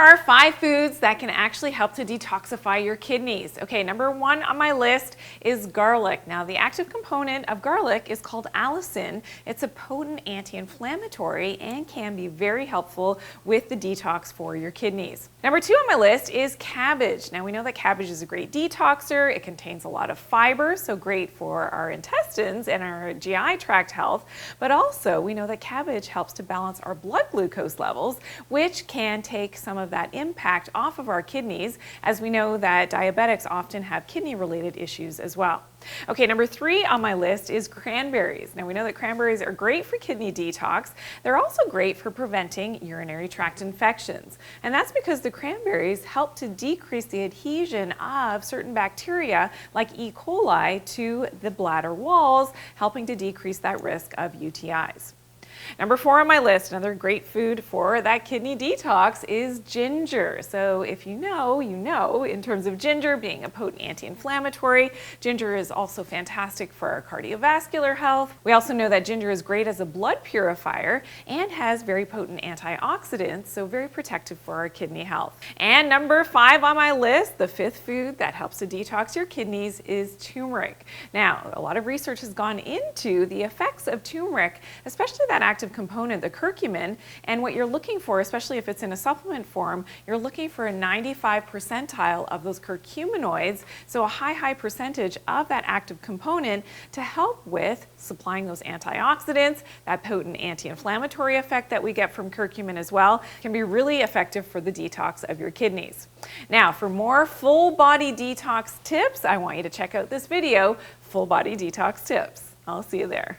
are 5 foods that can actually help to detoxify your kidneys. Okay, number 1 on my list is garlic. Now, the active component of garlic is called allicin. It's a potent anti-inflammatory and can be very helpful with the detox for your kidneys. Number 2 on my list is cabbage. Now, we know that cabbage is a great detoxer. It contains a lot of fiber, so great for our intestines and our GI tract health. But also, we know that cabbage helps to balance our blood glucose levels, which can take some of that impact off of our kidneys, as we know that diabetics often have kidney-related issues as well. Okay, number 3 on my list is cranberries. Now, we know that cranberries are great for kidney detox. They're also great for preventing urinary tract infections. And that's because the cranberries help to decrease the adhesion of certain bacteria like E. coli to the bladder walls, helping to decrease that risk of UTIs. Number 4 on my list, another great food for that kidney detox, is ginger. So if you know, you know, in terms of ginger being a potent anti-inflammatory, ginger is also fantastic for our cardiovascular health. We also know that ginger is great as a blood purifier and has very potent antioxidants, so very protective for our kidney health. And number 5 on my list, the 5th food that helps to detox your kidneys, is turmeric. Now, a lot of research has gone into the effects of turmeric, especially that active component, the curcumin, and what you're looking for, especially if it's in a supplement form, you're looking for a 95 percentile of those curcuminoids, so a high percentage of that active component to help with supplying those antioxidants. That potent anti-inflammatory effect that we get from curcumin as well can be really effective for the detox of your kidneys. Now, for more full body detox tips, I want you to check out this video, Full Body Detox Tips. I'll see you there.